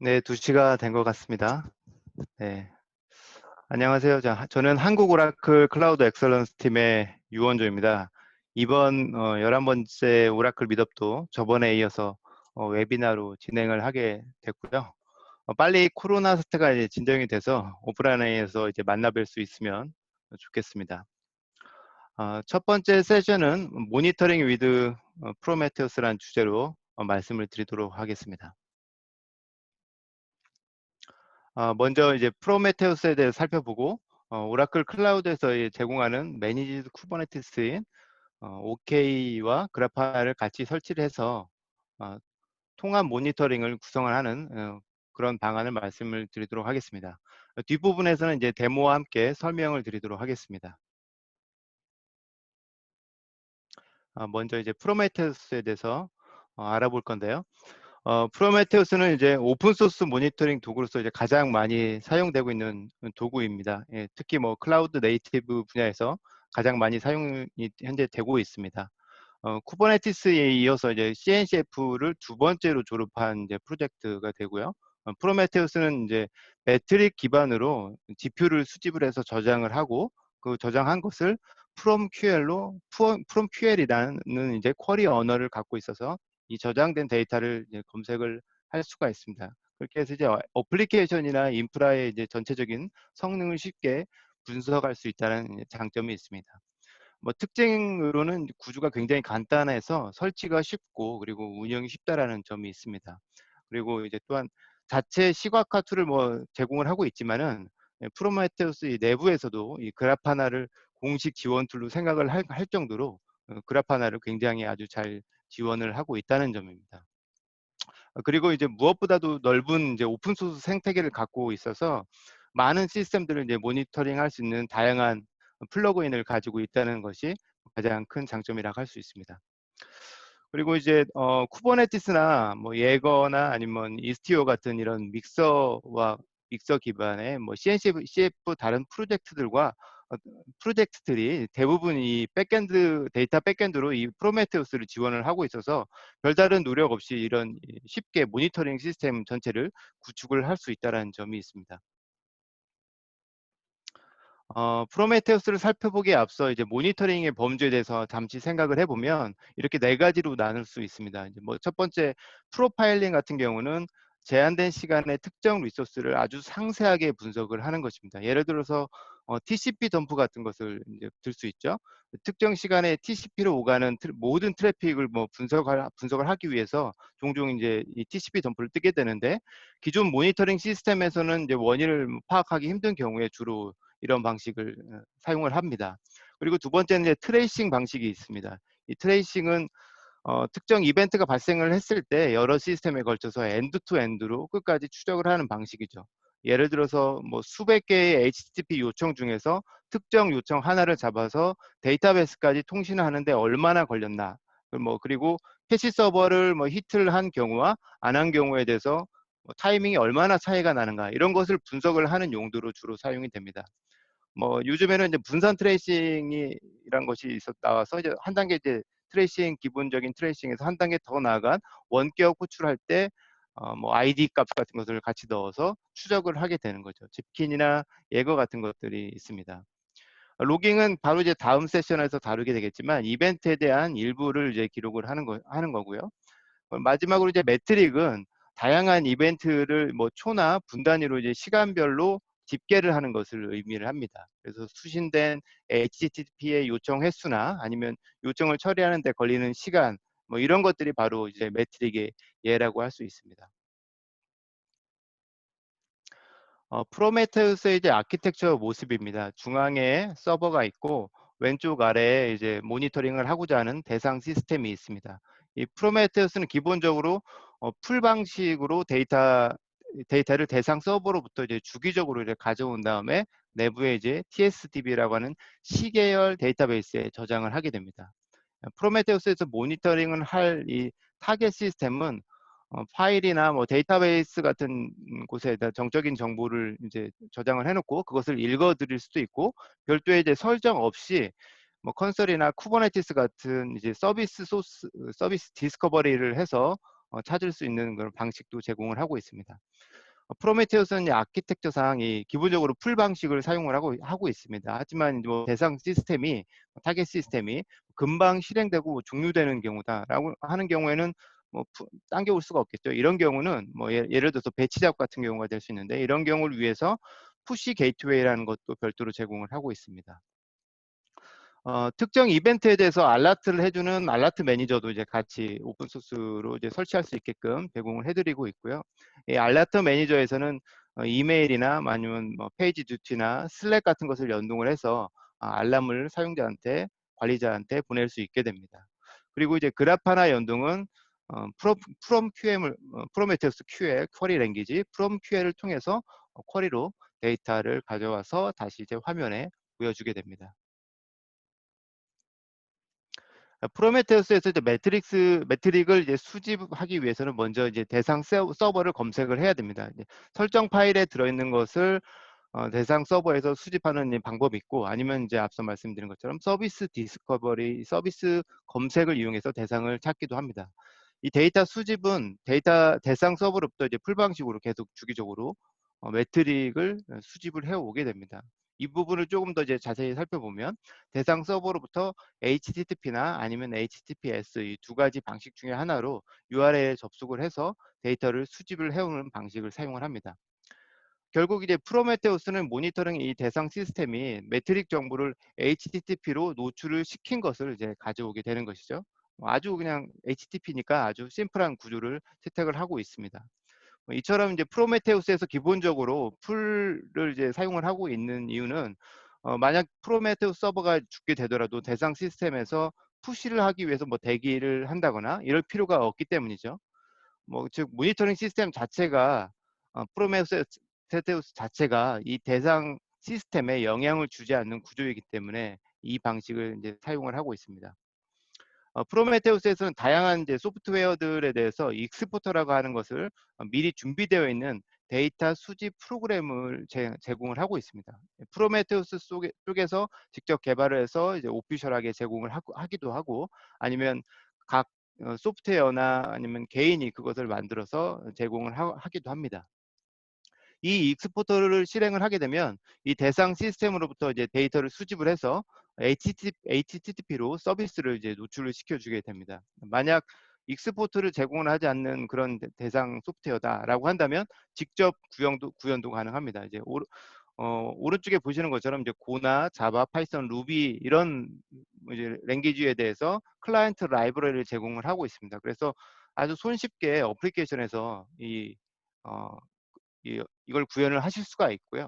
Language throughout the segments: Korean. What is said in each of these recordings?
네, 2시가 된 것 같습니다. 네. 안녕하세요. 저는 한국 오라클 클라우드 엑셀런스 팀의 유원조입니다. 이번 11번째 오라클 미덥도 저번에 이어서 웨비나로 진행을 하게 됐고요. 빨리 코로나 사태가 이제 진정이 돼서 오프라인에서 이제 만나뵐 수 있으면 좋겠습니다. 첫 번째 세션은 모니터링 위드 프로메테우스라는 주제로 말씀을 드리도록 하겠습니다. 먼저 이제 프로메테우스에 대해 살펴보고 오라클 클라우드에서 제공하는 매니지드 쿠버네티스인 OK와 그라파를 같이 설치를 해서 어, 통합 모니터링을 구성을 하는 그런 방안을 말씀을 드리도록 하겠습니다. 뒷부분에서는 이제 데모와 함께 설명을 드리도록 하겠습니다. 먼저 이제 프로메테우스에 대해서 알아볼 건데요. 프로메테우스는 이제 오픈소스 모니터링 도구로서 이제 가장 많이 사용되고 있는 도구입니다. 예, 특히 뭐 클라우드 네이티브 분야에서 가장 많이 사용이 현재 되고 있습니다. 쿠버네티스에 이어서 이제 CNCF를 두 번째로 졸업한 이제 프로젝트가 되고요. 프로메테우스는 이제 매트릭 기반으로 GPU를 수집을 해서 저장을 하고 그 저장한 것을 from QL이라는 이제 쿼리 언어를 갖고 있어서 이 저장된 데이터를 이제 검색을 할 수가 있습니다. 그렇게 해서 이제 어플리케이션이나 인프라의 이제 전체적인 성능을 쉽게 분석할 수 있다는 장점이 있습니다. 뭐 특징으로는 구조가 굉장히 간단해서 설치가 쉽고 그리고 운영이 쉽다라는 점이 있습니다. 그리고 이제 또한 자체 시각화 툴을 뭐 제공을 하고 있지만은 프로메테우스 이 내부에서도 이 그라파나를 공식 지원 툴로 생각을 할 정도로 그라파나를 굉장히 아주 잘 지원을 하고 있다는 점입니다. 그리고 이제 무엇보다도 넓은 이제 오픈 소스 생태계를 갖고 있어서 많은 시스템들을 이제 모니터링할 수 있는 다양한 플러그인을 가지고 있다는 것이 가장 큰 장점이라고 할 수 있습니다. 그리고 이제 쿠버네티스나 뭐 예거나 아니면 이스티오 같은 이런 믹서 기반의 뭐 CF 다른 프로젝트들이 대부분 이 데이터 백엔드로 이 프로메테우스를 지원을 하고 있어서 별다른 노력 없이 이런 쉽게 모니터링 시스템 전체를 구축을 할 수 있다는 점이 있습니다. 프로메테우스를 살펴보기에 앞서 이제 모니터링의 범주에 대해서 잠시 생각을 해보면 이렇게 4가지로 나눌 수 있습니다. 이제 뭐 첫 번째 프로파일링 같은 경우는 제한된 시간에 특정 리소스를 아주 상세하게 분석을 하는 것입니다. 예를 들어서 TCP 덤프 같은 것을 이제 들 수 있죠. 특정 시간에 TCP로 오가는 모든 트래픽을 뭐 분석을 하기 위해서 종종 이제 이 TCP 덤프를 뜨게 되는데 기존 모니터링 시스템에서는 이제 원인을 파악하기 힘든 경우에 주로 이런 방식을 사용을 합니다. 그리고 두 번째는 이제 트레이싱 방식이 있습니다. 이 트레이싱은 특정 이벤트가 발생을 했을 때 여러 시스템에 걸쳐서 엔드 투 엔드로 끝까지 추적을 하는 방식이죠. 예를 들어서 뭐 수백 개의 HTTP 요청 중에서 특정 요청 하나를 잡아서 데이터베이스까지 통신하는데 얼마나 걸렸나, 그리고 캐시 서버를 뭐 히트를 한 경우와 안 한 경우에 대해서 뭐 타이밍이 얼마나 차이가 나는가 이런 것을 분석을 하는 용도로 주로 사용이 됩니다. 뭐 요즘에는 이제 분산 트레이싱이란 것이 나와서 이제 한 단계 이제 기본적인 트레이싱에서 한 단계 더 나아간 원격 호출할 때 뭐 아이디 값 같은 것을 같이 넣어서 추적을 하게 되는 거죠. 집킨이나 예거 같은 것들이 있습니다. 로깅은 바로 이제 다음 세션에서 다루게 되겠지만 이벤트에 대한 일부를 이제 기록을 하는 거고요. 마지막으로 이제 매트릭은 다양한 이벤트를 뭐 초나 분 단위로 이제 시간별로 집계를 하는 것을 의미를 합니다. 그래서 수신된 HTTP의 요청 횟수나 아니면 요청을 처리하는 데 걸리는 시간 뭐 이런 것들이 바로 이제 매트릭의 예라고 할 수 있습니다. 프로메테우스의 이제 아키텍처 모습입니다. 중앙에 서버가 있고 왼쪽 아래에 이제 모니터링을 하고자 하는 대상 시스템이 있습니다. 이 프로메테우스는 기본적으로 풀 방식으로 데이터를 대상 서버로부터 이제 주기적으로 이제 가져온 다음에 내부에 이제 TSDB라고 하는 시계열 데이터베이스에 저장을 하게 됩니다. 프로메테우스에서 모니터링을 할 이 타겟 시스템은 파일이나 뭐 데이터베이스 같은 곳에다 정적인 정보를 이제 저장을 해놓고 그것을 읽어드릴 수도 있고 별도의 이제 설정 없이 뭐 컨솔이나 쿠버네티스 같은 이제 서비스 디스커버리를 해서 찾을 수 있는 그런 방식도 제공을 하고 있습니다. 프로메테우스는 이 아키텍처상 이 기본적으로 풀 방식을 사용을 하고 있습니다. 하지만 뭐 대상 시스템이 타겟 시스템이 금방 실행되고 종료되는 경우다라고 하는 경우에는 뭐 당겨올 수가 없겠죠. 이런 경우는 뭐 예를 들어서 배치 작업 같은 경우가 될 수 있는데 이런 경우를 위해서 푸시 게이트웨이라는 것도 별도로 제공을 하고 있습니다. 특정 이벤트에 대해서 알라트를 해주는 알라트 매니저도 이제 같이 오픈소스로 이제 설치할 수 있게끔 제공을 해드리고 있고요. 이 알라트 매니저에서는 이메일이나 아니면 뭐 페이지 듀티나 슬랙 같은 것을 연동을 해서 알람을 사용자한테 관리자한테 보낼 수 있게 됩니다. 그리고 이제 그래파나 연동은 프롬 QM을 프로메테우스 QL 쿼리 랭귀지 프롬 QL을 통해서 쿼리로 데이터를 가져와서 다시 이제 화면에 보여주게 됩니다. 프로메테우스에서 이제 매트릭을 이제 수집하기 위해서는 먼저 이제 대상 서버를 검색을 해야 됩니다. 이제 설정 파일에 들어있는 것을 대상 서버에서 수집하는 방법이 있고, 아니면 이제 앞서 말씀드린 것처럼 서비스 디스커버리, 서비스 검색을 이용해서 대상을 찾기도 합니다. 이 데이터 수집은 대상 서버로부터 이제 풀 방식으로 계속 주기적으로 매트릭을 수집을 해오게 됩니다. 이 부분을 조금 더 이제 자세히 살펴보면 대상 서버로부터 HTTP나 아니면 HTTPS 이 두 가지 방식 중에 하나로 URL에 접속을 해서 데이터를 수집을 해오는 방식을 사용을 합니다. 결국 이제 프로메테우스는 모니터링 이 대상 시스템이 매트릭 정보를 HTTP로 노출을 시킨 것을 이제 가져오게 되는 것이죠. 아주 그냥 HTTP니까 아주 심플한 구조를 채택을 하고 있습니다. 이처럼 이제 프로메테우스에서 기본적으로 풀을 이제 사용을 하고 있는 이유는 만약 프로메테우스 서버가 죽게 되더라도 대상 시스템에서 푸시를 하기 위해서 뭐 대기를 한다거나 이럴 필요가 없기 때문이죠. 뭐 즉 모니터링 시스템 자체가 프로메테우스 자체가 이 대상 시스템에 영향을 주지 않는 구조이기 때문에 이 방식을 이제 사용을 하고 있습니다. 프로메테우스에서는 다양한 이제 소프트웨어들에 대해서 익스포터라고 하는 것을 미리 준비되어 있는 데이터 수집 프로그램을 제공을 하고 있습니다. 프로메테우스 쪽에서 직접 개발을 해서 이제 오피셜하게 제공을 하기도 하고, 아니면 각 소프트웨어나 아니면 개인이 그것을 만들어서 제공을 하기도 합니다. 이 익스포터를 실행을 하게 되면 이 대상 시스템으로부터 이제 데이터를 수집을 해서 HTTP로 서비스를 이제 노출을 시켜주게 됩니다. 만약 익스포트를 제공을 하지 않는 그런 대상 소프트웨어다라고 한다면 직접 구현도 가능합니다. 이제 오른쪽에 보시는 것처럼 이제 고나 자바, 파이썬, 루비 이런 이제 랭귀지에 대해서 클라이언트 라이브러리를 제공을 하고 있습니다. 그래서 아주 손쉽게 어플리케이션에서 어, 이걸 구현을 하실 수가 있고요.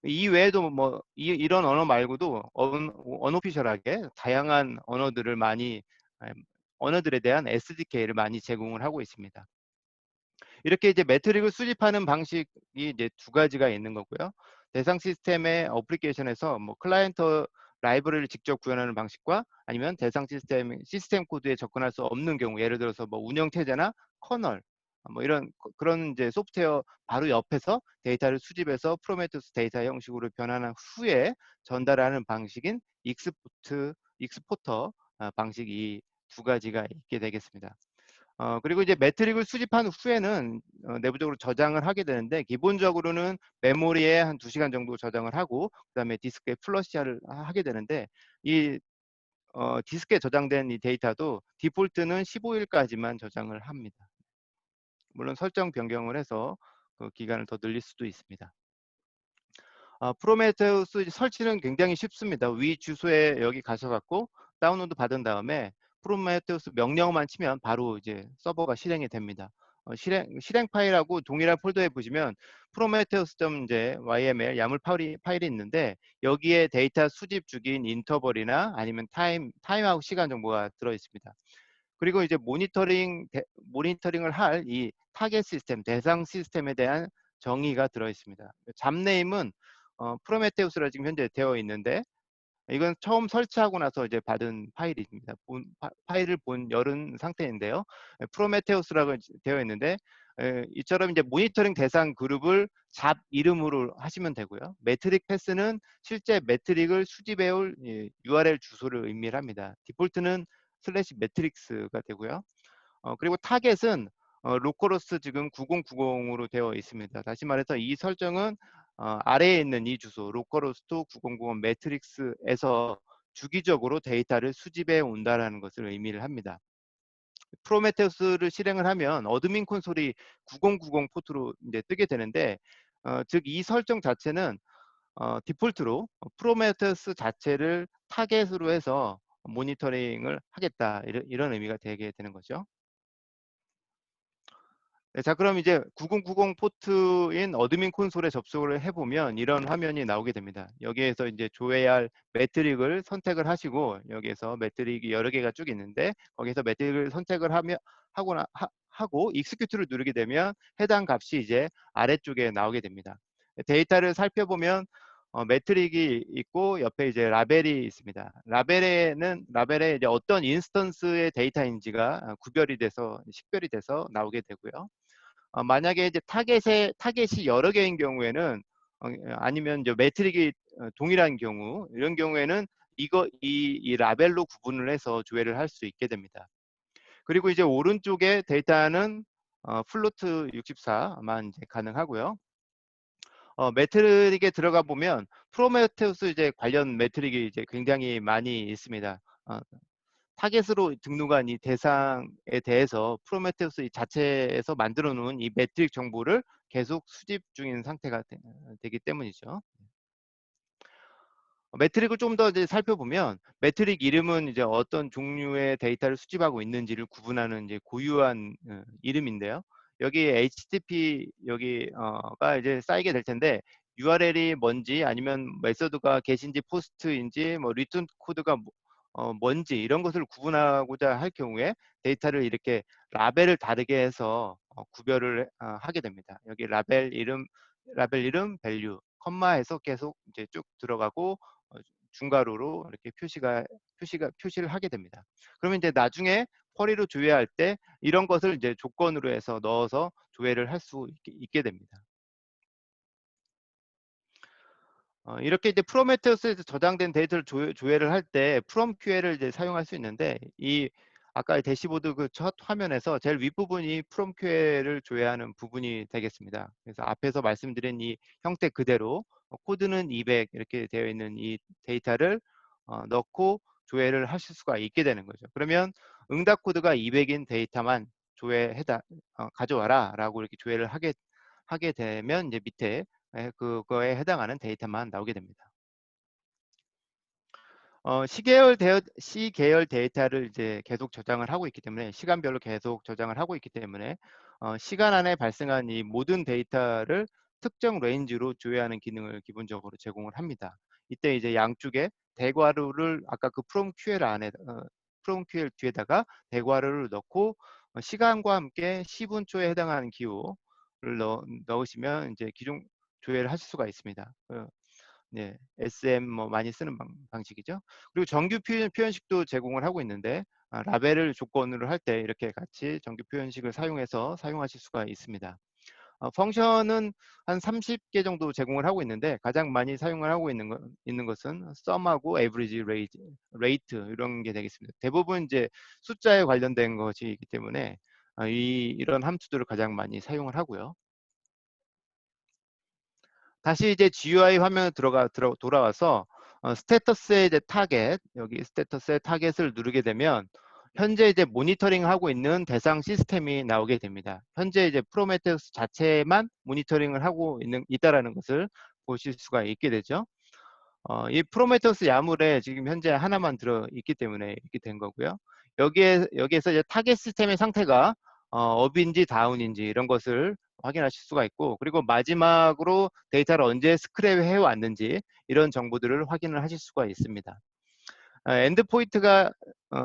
이 외에도 뭐 이런 언어 말고도 언어피셜하게 다양한 언어들을 많이 언어들에 대한 SDK를 많이 제공을 하고 있습니다. 이렇게 이제 매트릭을 수집하는 방식이 이제 두 가지가 있는 거고요. 대상 시스템의 어플리케이션에서 뭐 클라이언트 라이브러리를 직접 구현하는 방식과 아니면 대상 시스템 코드에 접근할 수 없는 경우, 예를 들어서 뭐 운영 체제나 커널 뭐 이런 그런 이제 소프트웨어 바로 옆에서 데이터를 수집해서 프로메테우스 데이터 형식으로 변환한 후에 전달하는 방식인 익스포터 방식이 두 가지가 있게 되겠습니다. 그리고 이제 매트릭을 수집한 후에는 내부적으로 저장을 하게 되는데, 기본적으로는 메모리에 한 2시간 정도 저장을 하고 그다음에 디스크에 플러시를 하게 되는데, 이 디스크에 저장된 이 데이터도 디폴트는 15일까지만 저장을 합니다. 물론 설정 변경을 해서 그 기간을 더 늘릴 수도 있습니다. 프로메테우스 설치는 굉장히 쉽습니다. 위 주소에 여기 가셔갖고 다운로드 받은 다음에 프로메테우스 명령어만 치면 바로 이제 서버가 실행이 됩니다. 실행 파일하고 동일한 폴더에 보시면 prometheus.yml 야물 파일이 있는데, 여기에 데이터 수집 주기인 인터벌이나 아니면 타임아웃 시간 정보가 들어 있습니다. 그리고 이제 모니터링을 할 이 타겟 시스템, 대상 시스템에 대한 정의가 들어 있습니다. 잡네임은 프로메테우스라 지금 현재 되어 있는데, 이건 처음 설치하고 나서 이제 받은 파일입니다. 파일을 열은 상태인데요. 프로메테우스라고 되어 있는데, 이처럼 이제 모니터링 대상 그룹을 잡 이름으로 하시면 되고요. 매트릭 패스는 실제 매트릭을 수집해올 URL 주소를 의미합니다. 디폴트는 슬래시 매트릭스가 되고요. 그리고 타겟은 로컬호스트 지금 9090으로 되어 있습니다. 다시 말해서 이 설정은 아래에 있는 이 주소 로컬호스트 9090 매트릭스에서 주기적으로 데이터를 수집해 온다라는 것을 의미를 합니다. 프로메테우스를 실행을 하면 어드민 콘솔이 9090 포트로 이제 뜨게 되는데, 즉 이 설정 자체는 디폴트로 프로메테우스 자체를 타겟으로 해서 모니터링을 하겠다, 이런 의미가 되게 되는 거죠. 네, 자 그럼 이제 9090 포트인 어드민 콘솔에 접속을 해보면 이런 화면이 나오게 됩니다. 여기에서 이제 조회해야 할 매트릭을 선택을 하시고, 여기에서 매트릭이 여러 개가 쭉 있는데 거기서 매트릭을 선택을 하고 익스큐트를 누르게 되면 해당 값이 이제 아래쪽에 나오게 됩니다. 데이터를 살펴보면 매트릭이 있고 옆에 이제 라벨이 있습니다. 라벨에 이제 어떤 인스턴스의 데이터인지가 구별이 돼서 식별이 돼서 나오게 되고요. 만약에 이제 타겟이 여러 개인 경우에는, 아니면 이제 매트릭이 동일한 경우, 이런 경우에는 이 라벨로 구분을 해서 조회를 할 수 있게 됩니다. 그리고 이제 오른쪽에 데이터는 플로트 64만 이제 가능하고요. 매트릭에 들어가 보면 프로메테우스 이제 관련 매트릭이 이제 굉장히 많이 있습니다. 타겟으로 등록한 이 대상에 대해서 프로메테우스 이 자체에서 만들어 놓은 이 매트릭 정보를 계속 수집 중인 상태가 되기 때문이죠. 매트릭을 좀 더 이제 살펴보면, 매트릭 이름은 이제 어떤 종류의 데이터를 수집하고 있는지를 구분하는 이제 고유한 이름인데요. 여기 HTTP 여기가 이제 쌓이게 될 텐데, URL이 뭔지 아니면 메서드가 get인지 post인지 뭐 리턴 코드가 뭔지 이런 것을 구분하고자 할 경우에 데이터를 이렇게 라벨을 다르게 해서 구별을 하게 됩니다. 여기 라벨 이름 밸류 컴마에서 계속 이제 쭉 들어가고 중괄호로 이렇게 표시를 하게 됩니다. 그러면 이제 나중에 쿼리로 조회할 때 이런 것을 이제 조건으로 해서 넣어서 조회를 할 수 있게 됩니다. 이렇게 이제 프로메테우스에서 저장된 데이터를 조회를 할 때 프롬 QL을 이제 사용할 수 있는데, 이 아까 대시보드 그 첫 화면에서 제일 윗부분이 프롬 QL을 조회하는 부분이 되겠습니다. 그래서 앞에서 말씀드린 이 형태 그대로 코드는 200 이렇게 되어 있는 이 데이터를 넣고 조회를 하실 수가 있게 되는 거죠. 그러면 응답 코드가 200인 데이터만 가져와라 라고 이렇게 조회를 하게 되면 이제 밑에 그거에 해당하는 데이터만 나오게 됩니다. 시계열 데이터를 이제 계속 저장을 하고 있기 때문에, 시간별로 계속 저장을 하고 있기 때문에 시간 안에 발생한 이 모든 데이터를 특정 레인지로 조회하는 기능을 기본적으로 제공을 합니다. 이때 이제 양쪽에 대괄호를 아까 그 from QL 뒤에다가 대괄호를 넣고 시간과 함께 10분초에 해당하는 기호를 넣으시면 이제 기존 조회를 하실 수가 있습니다. 네, SM 뭐 많이 쓰는 방식이죠. 그리고 정규 표현식도 제공을 하고 있는데, 라벨을 조건으로 할 때 이렇게 같이 정규 표현식을 사용해서 사용하실 수가 있습니다. 펑션은 한 30개 정도 제공을 하고 있는데, 가장 많이 사용을 하고 있는 것은 sum하고 average rate 이런 게 되겠습니다. 대부분 이제 숫자에 관련된 것이기 때문에 이런 함수들을 가장 많이 사용을 하고요. 다시 이제 GUI 화면에 돌아와서 스테터스의 이제 여기 스테터스의 타겟을 누르게 되면 현재 이제 모니터링 하고 있는 대상 시스템이 나오게 됩니다. 현재 이제 프로메테우스 자체만 모니터링을 하고 있다라는 것을 보실 수가 있게 되죠. 이 프로메테우스 야물에 지금 현재 하나만 들어 있기 때문에 이렇게 된 거고요. 여기에서 이제 타겟 시스템의 상태가 업인지 다운인지 이런 것을 확인하실 수가 있고, 그리고 마지막으로 데이터를 언제 스크랩 해왔는지 이런 정보들을 확인을 하실 수가 있습니다. 엔드포인트가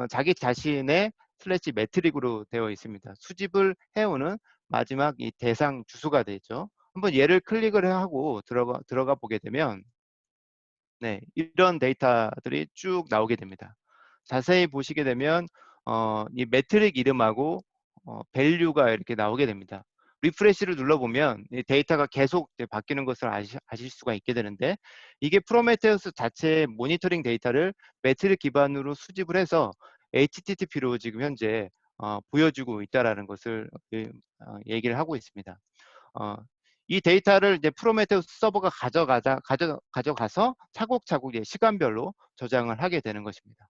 자기 자신의 슬래시 매트릭으로 되어 있습니다. 수집을 해오는 마지막 이 대상 주소가 되죠. 한번 얘를 클릭을 하고 들어가 보게 되면, 네, 이런 데이터들이 쭉 나오게 됩니다. 자세히 보시게 되면 이 매트릭 이름하고 밸류가 이렇게 나오게 됩니다. 리프레시를 눌러보면 이 데이터가 계속 이제 바뀌는 것을 아실 수가 있게 되는데, 이게 프로메테우스 자체의 모니터링 데이터를 매트릭 기반으로 수집을 해서 HTTP로 지금 현재 보여주고 있다라는 것을 얘기를 하고 있습니다. 어, 이 데이터를 이제 프로메테우스 서버가 가져가서 차곡차곡 시간별로 저장을 하게 되는 것입니다.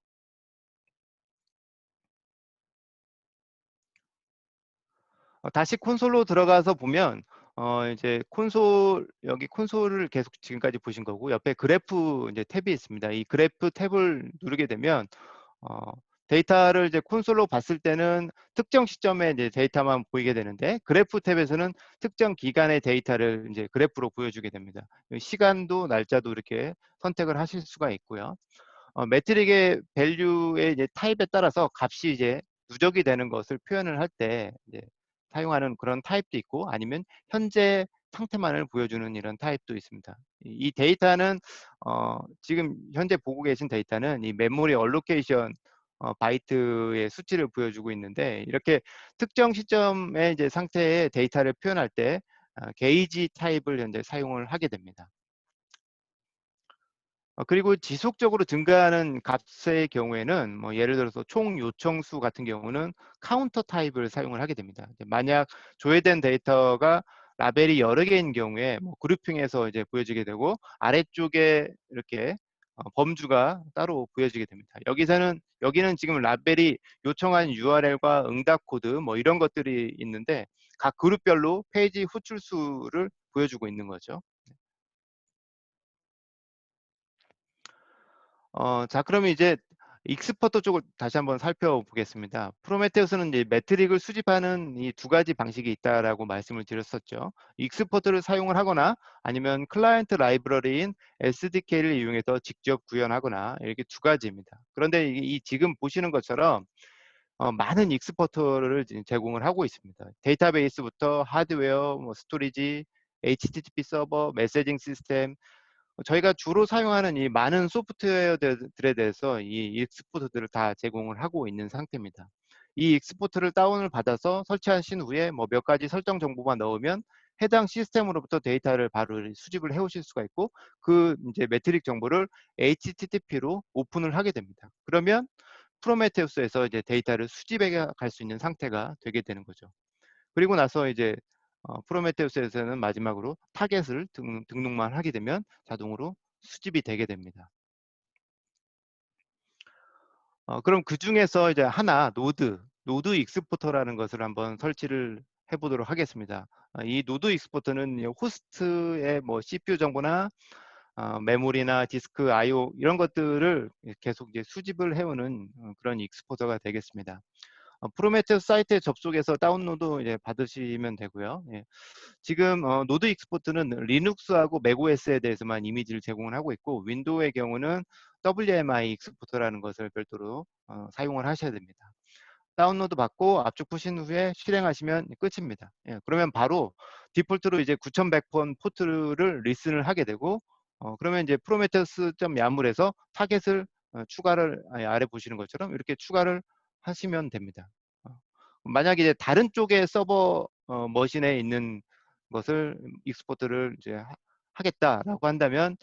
다시 콘솔로 들어가서 보면 이제 여기 콘솔을 계속 지금까지 보신 거고, 옆에 그래프 이제 탭이 있습니다. 이 그래프 탭을 누르게 되면 어, 데이터를 이제 콘솔로 봤을 때는 특정 시점에 이제 데이터만 보이게 되는데, 그래프 탭에서는 특정 기간의 데이터를 이제 그래프로 보여주게 됩니다. 시간도 날짜도 이렇게 선택을 하실 수가 있고요. 매트릭의 밸류의 이제 타입에 따라서 값이 이제 누적이 되는 것을 표현을 할 때 이제 사용하는 그런 타입도 있고, 아니면 현재 상태만을 보여주는 이런 타입도 있습니다. 이 데이터는 지금 현재 보고 계신 데이터는 이 메모리 얼로케이션 바이트의 수치를 보여주고 있는데, 이렇게 특정 시점의 이제 상태의 데이터를 표현할 때 게이지 타입을 현재 사용을 하게 됩니다. 그리고 지속적으로 증가하는 값의 경우에는 뭐 예를 들어서 총 요청수 같은 경우는 카운터 타입을 사용을 하게 됩니다. 만약 조회된 데이터가 라벨이 여러 개인 경우에 뭐 그룹핑해서 이제 보여지게 되고, 아래쪽에 이렇게 범주가 따로 보여지게 됩니다. 여기는 지금 라벨이 요청한 URL과 응답 코드 뭐 이런 것들이 있는데, 각 그룹별로 페이지 호출수를 보여주고 있는 거죠. 자, 그러면 이제 익스포터 쪽을 다시 한번 살펴보겠습니다. 프로메테우스는 이제 매트릭을 수집하는 이 두 가지 방식이 있다라고 말씀을 드렸었죠. 익스포터를 사용을 하거나, 아니면 클라이언트 라이브러리인 SDK를 이용해서 직접 구현하거나, 이렇게 두 가지입니다. 그런데 이 지금 보시는 것처럼 많은 익스포터를 제공을 하고 있습니다. 데이터베이스부터 하드웨어, 뭐 스토리지, HTTP 서버, 메시징 시스템, 저희가 주로 사용하는 이 많은 소프트웨어들에 대해서 이 익스포트들을 다 제공을 하고 있는 상태입니다. 이 익스포트를 다운을 받아서 설치하신 후에 뭐 몇 가지 설정 정보만 넣으면 해당 시스템으로부터 데이터를 바로 수집을 해 오실 수가 있고, 그 이제 매트릭 정보를 HTTP로 오픈을 하게 됩니다. 그러면 프로메테우스에서 이제 데이터를 수집해 갈 수 있는 상태가 되게 되는 거죠. 그리고 나서 이제 프로메테우스에서는 마지막으로 타겟을 등록만 하게 되면 자동으로 수집이 되게 됩니다. 그럼 그 중에서 이제 하나 노드 익스포터라는 것을 한번 설치를 해보도록 하겠습니다. 이 노드 익스포터는 호스트의 뭐 CPU 정보나 메모리나 디스크 I/O 이런 것들을 계속 이제 수집을 해오는 그런 익스포터가 되겠습니다. 프로메테우스 사이트에 접속해서 다운로드 이제 받으시면 되고요. 예. 지금 노드 익스포트는 리눅스하고 맥OS에 대해서만 이미지를 제공을 하고 있고, 윈도우의 경우는 WMI 익스포터라는 것을 별도로 사용을 하셔야 됩니다. 다운로드 받고 압축 푸신 후에 실행하시면 끝입니다. 예, 그러면 바로 디폴트로 이제 9100번 포트를 리슨을 하게 되고, 그러면 이제 프로메테우스.yaml에서 타겟을 추가를 아래 보시는 것처럼 이렇게 추가를 하시면 됩니다. 만약에 이제 다른 쪽의 서버 머신에 있는 것을 익스포트를 이제 하겠다라고 한다면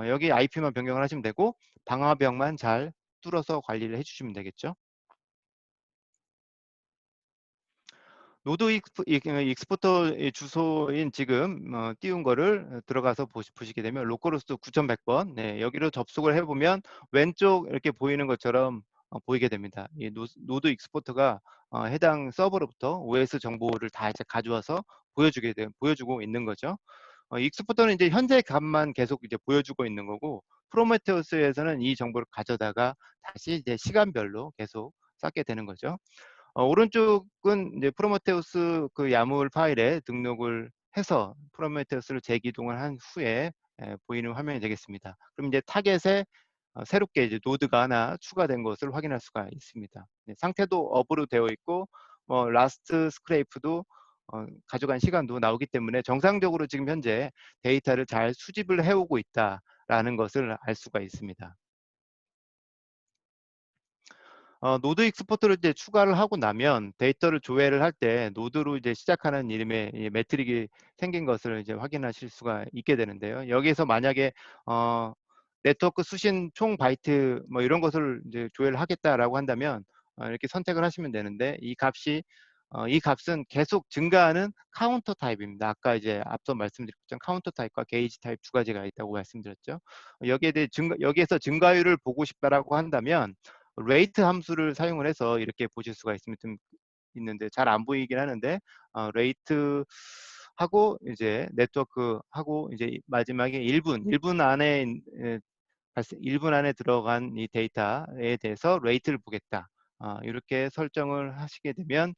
여기 IP만 변경을 하시면 되고, 방화벽만 잘 뚫어서 관리를 해주시면 되겠죠. 노드 익스포터 주소인 지금 띄운 거를 들어가서 보시게 되면 로컬호스트 9100번, 네, 여기로 접속을 해보면 왼쪽 이렇게 보이는 것처럼 보이게 됩니다. 이 노드 익스포터가 해당 서버로부터 OS 정보를 다 이제 가져와서 보여주고 있는 거죠. 익스포터는 이제 현재 값만 계속 이제 보여주고 있는 거고, 프로메테우스에서는 이 정보를 가져다가 다시 이제 시간별로 계속 쌓게 되는 거죠. 오른쪽은 이제 프로메테우스 그 야물 파일에 등록을 해서 프로메테우스를 재기동을 한 후에 보이는 화면이 되겠습니다. 그럼 이제 타겟에 새롭게 이제 노드가 하나 추가된 것을 확인할 수가 있습니다. 네, 상태도 업으로 되어 있고, 뭐 라스트 스크레이프도 가져간 시간도 나오기 때문에 정상적으로 지금 현재 데이터를 잘 수집을 해오고 있다라는 것을 알 수가 있습니다. 노드 익스포트를 이제 추가를 하고 나면 데이터를 조회를 할 때 노드로 이제 시작하는 이름의 이 매트릭이 생긴 것을 이제 확인하실 수가 있게 되는데요. 여기에서 만약에 네트워크 수신 총 바이트 뭐 이런 것을 이제 조회를 하겠다라고 한다면 이렇게 선택을 하시면 되는데 이 값은 계속 증가하는 카운터 타입입니다. 아까 이제 앞서 말씀드린 것처럼 카운터 타입과 게이지 타입 두 가지가 있다고 말씀드렸죠. 여기에서 증가율을 보고 싶다라고 한다면 레이트 함수를 사용을 해서 이렇게 보실 수가 있는데 잘 안 보이긴 하는데 레이트 하고 이제 네트워크 하고 이제 마지막에 1분 안에 1분 안에 들어간 이 데이터에 대해서 레이트를 보겠다. 이렇게 설정을 하시게 되면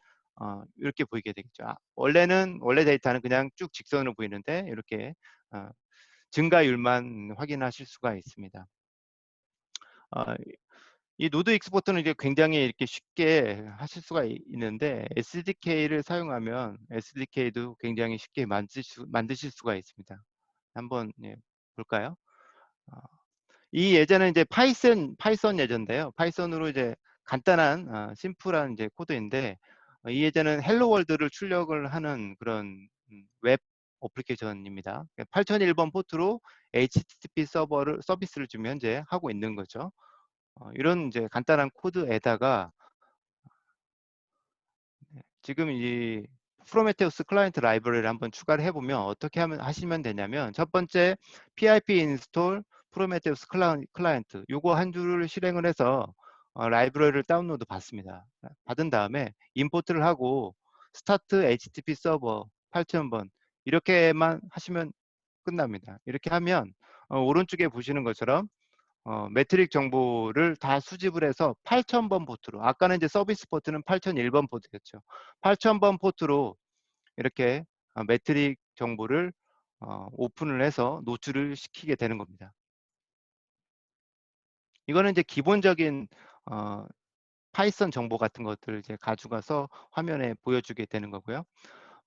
이렇게 보이게 되겠죠. 원래 데이터는 그냥 쭉 직선으로 보이는데 이렇게 어, 증가율만 확인하실 수가 있습니다. 어, 이 노드 익스포트는 이제 굉장히 이렇게 쉽게 하실 수가 있는데 SDK를 사용하면 SDK도 굉장히 쉽게 만드실 수가 있습니다. 한번 볼까요? 어, 이 예제는 이제 파이썬 예제인데요. 파이썬으로 이제 간단한 심플한 이제 코드인데 이 예제는 헬로 월드를 출력을 하는 그런 웹 어플리케이션입니다. 8001번 포트로 HTTP 서비스를 지금 현재 하고 있는 거죠. 이런 이제 간단한 코드에다가 지금 이 프로메테우스 클라이언트 라이브러리를 한번 추가를 해보면 어떻게 하시면 되냐면 첫 번째 pip 인스톨 프로메테우스 클라이언트 요거 한 줄을 실행을 해서 라이브러리를 다운로드 받습니다. 받은 다음에 임포트를 하고 스타트 HTTP 서버 8000번 이렇게만 하시면 끝납니다. 이렇게 하면 오른쪽에 보시는 것처럼 매트릭 정보를 다 수집을 해서 8000번 포트로 아까는 이제 서비스 포트는 8001번 포트였죠. 8000번 포트로 이렇게 매트릭 정보를 오픈을 해서 노출을 시키게 되는 겁니다. 이거는 이제 기본적인 파이썬 정보 같은 것들을 이제 가져가서 화면에 보여주게 되는 거고요.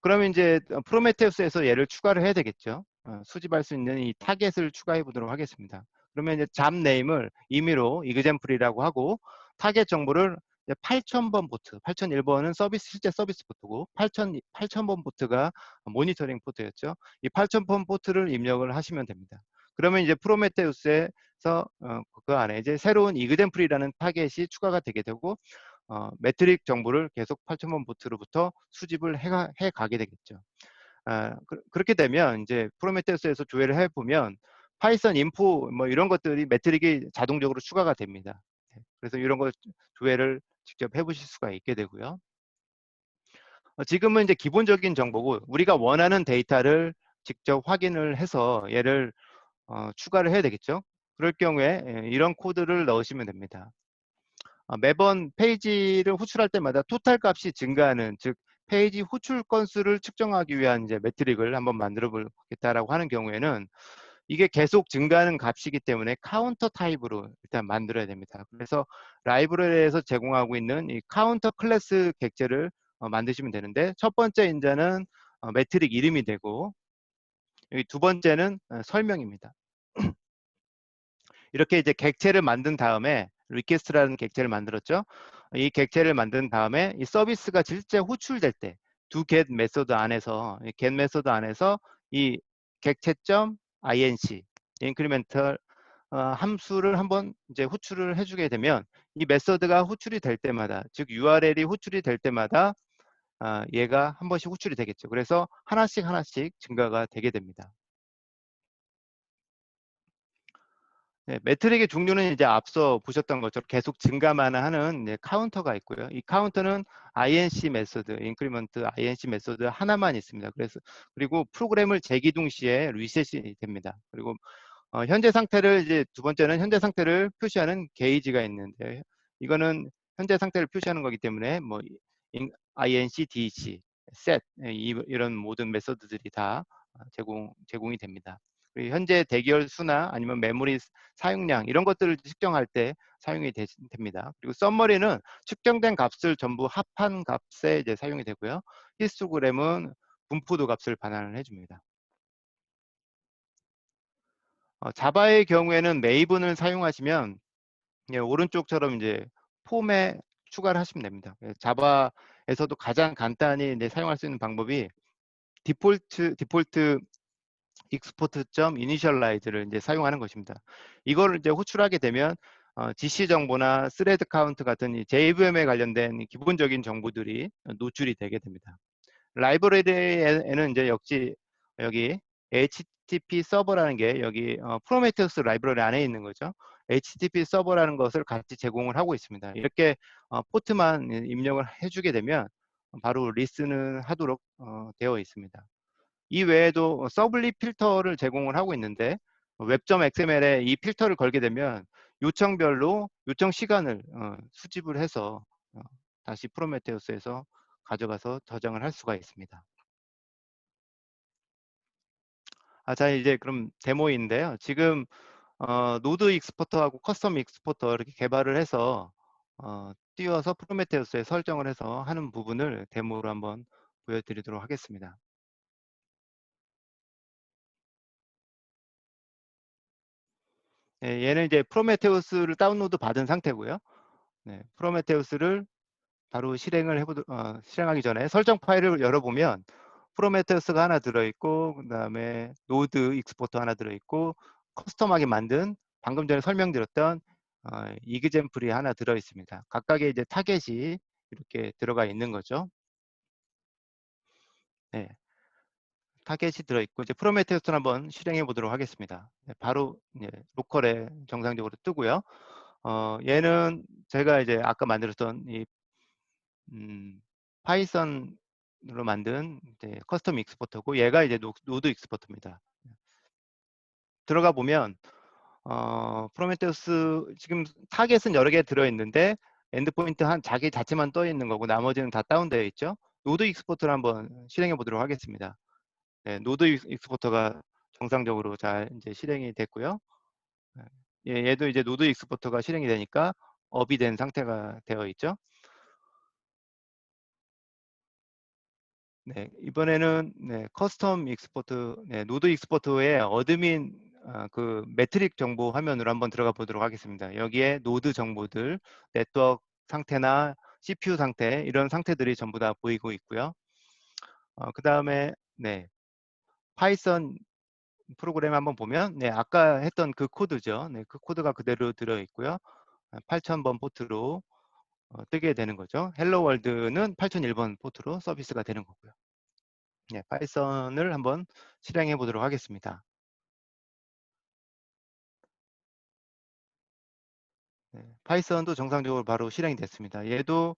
그러면 이제 프로메테우스에서 얘를 추가를 해야 되겠죠. 수집할 수 있는 이 타겟을 추가해 보도록 하겠습니다. 그러면 이제 잡 네임을 임의로 example이라고 하고 타겟 정보를 8000번 포트, 8001번은 실제 서비스 포트고 8000번 포트가 모니터링 포트였죠. 이 8000번 포트를 입력을 하시면 됩니다. 그러면 이제 프로메테우스에서 그 안에 이제 새로운 example이라는 타겟이 추가가 되게 되고 매트릭 정보를 계속 8000번 포트로부터 수집을 해 가게 되겠죠. 그렇게 되면 이제 프로메테우스에서 조회를 해보면 파이썬 인포 뭐 이런 것들이 매트릭이 자동적으로 추가가 됩니다. 그래서 이런 거 조회를 직접 해보실 수가 있게 되고요. 지금은 이제 기본적인 정보고 우리가 원하는 데이터를 직접 확인을 해서 얘를 추가를 해야 되겠죠. 그럴 경우에 이런 코드를 넣으시면 됩니다. 매번 페이지를 호출할 때마다 토탈 값이 증가하는 즉 페이지 호출 건수를 측정하기 위한 이제 매트릭을 한번 만들어 보겠다라고 하는 경우에는 이게 계속 증가하는 값이기 때문에 카운터 타입으로 일단 만들어야 됩니다. 그래서 라이브러리에서 제공하고 있는 이 카운터 클래스 객체를 만드시면 되는데 첫 번째 인자는 매트릭 이름이 되고 여기 두 번째는 설명입니다. 이렇게 이제 객체를 만든 다음에 리퀘스트라는 객체를 만들었죠. 이 객체를 만든 다음에 이 서비스가 실제 호출될 때 두 get 메소드 안에서 get 메소드 안에서 이 객체.inc 인크리멘털 함수를 한번 이제 호출을 해주게 되면 이 메소드가 호출이 될 때마다 즉 URL이 호출이 될 때마다 얘가 한 번씩 호출이 되겠죠. 그래서 하나씩 증가가 되게 됩니다. 네, 매트릭의 종류는 이제 앞서 보셨던 것처럼 계속 증가만 하는 카운터가 있고요. 이 카운터는 INC 메소드, 인크리먼트 INC 메소드 하나만 있습니다. 그리고 프로그램을 재기동 시에 리셋이 됩니다. 그리고 현재 상태를 이제 두 번째는 현재 상태를 표시하는 게이지가 있는데 이거는 현재 상태를 표시하는 거기 때문에 뭐 INC, DEC, set 이런 모든 메소드들이 다 제공이 됩니다. 그리고 현재 대기열 수나 아니면 메모리 사용량 이런 것들을 측정할 때 사용이 됩니다. 그리고 썸머리는 측정된 값을 전부 합한 값에 이제 사용이 되고요. 히스토그램은 분포도 값을 반환을 해줍니다. 자바의 경우에는 메이븐을 사용하시면 오른쪽처럼 이제 폼에 추가를 하시면 됩니다. 자바에서도 가장 간단히 이제 사용할 수 있는 방법이 디폴트 export.initialize를 이제 사용하는 것입니다. 이거를 이제 호출하게 되면 GC 정보나 스레드 카운트 같은 이 JVM에 관련된 이 기본적인 정보들이 노출이 되게 됩니다. 라이브러리에는 이제 역시 여기 HTTP 서버라는 게 여기 프로메테우스 라이브러리 안에 있는 거죠. HTTP 서버라는 것을 같이 제공을 하고 있습니다. 이렇게 포트만 입력을 해주게 되면 바로 리슨을 하도록 되어 있습니다. 이 외에도 서블릿 필터를 제공을 하고 있는데 웹.xml에 이 필터를 걸게 되면 요청별로 요청 시간을 수집을 해서 다시 프로메테우스에서 가져가서 저장을 할 수가 있습니다. 자, 이제 그럼 데모인데요. 지금 노드 익스포터하고 커스텀 익스포터 이렇게 개발을 해서 띄워서 프로메테우스에 설정을 해서 하는 부분을 데모로 한번 보여드리도록 하겠습니다. 네, 얘는 이제 프로메테우스를 다운로드 받은 상태고요. 네, 프로메테우스를 바로 실행하기 전에 설정 파일을 열어보면 프로메테우스가 하나 들어있고, 그 다음에 노드 익스포터 하나 들어있고, 커스텀하게 만든 방금 전에 설명드렸던 이그젠플이 하나 들어있습니다. 각각의 이제 타겟이 이렇게 들어가 있는 거죠. 네, 타겟이 들어있고 이제 프로메테우스를 한번 실행해 보도록 하겠습니다. 네, 바로 로컬에 정상적으로 뜨고요. 얘는 제가 이제 아까 만들었던 이 파이썬으로 만든 이제 커스텀 익스포터고 얘가 이제 노드 익스포터입니다. 들어가 보면 프로메테우스 지금 타겟은 여러 개 들어있는데 엔드포인트 한 자기 자체만 떠 있는 거고 나머지는 다 다운되어 있죠. 노드 익스포터를 한번 실행해 보도록 하겠습니다. 네, 노드 익스포터가 정상적으로 잘 이제 실행이 됐고요. 얘도 이제 노드 익스포터가 실행이 되니까 업이 된 상태가 되어 있죠. 네, 이번에는 커스텀 익스포트, 노드 익스포트의 어드민 그 매트릭 정보 화면으로 한번 들어가 보도록 하겠습니다. 여기에 노드 정보들, 네트워크 상태나 CPU 상태 이런 상태들이 전부 다 보이고 있고요. 그 다음에 파이썬 프로그램 한번 보면 아까 했던 그 코드죠. 그 코드가 그대로 들어 있고요. 8000번 포트로 뜨게 되는 거죠. 헬로 월드는 8001번 포트로 서비스가 되는 거고요. 파이썬을 한번 실행해 보도록 하겠습니다. 파이썬도 정상적으로 바로 실행이 됐습니다. 얘도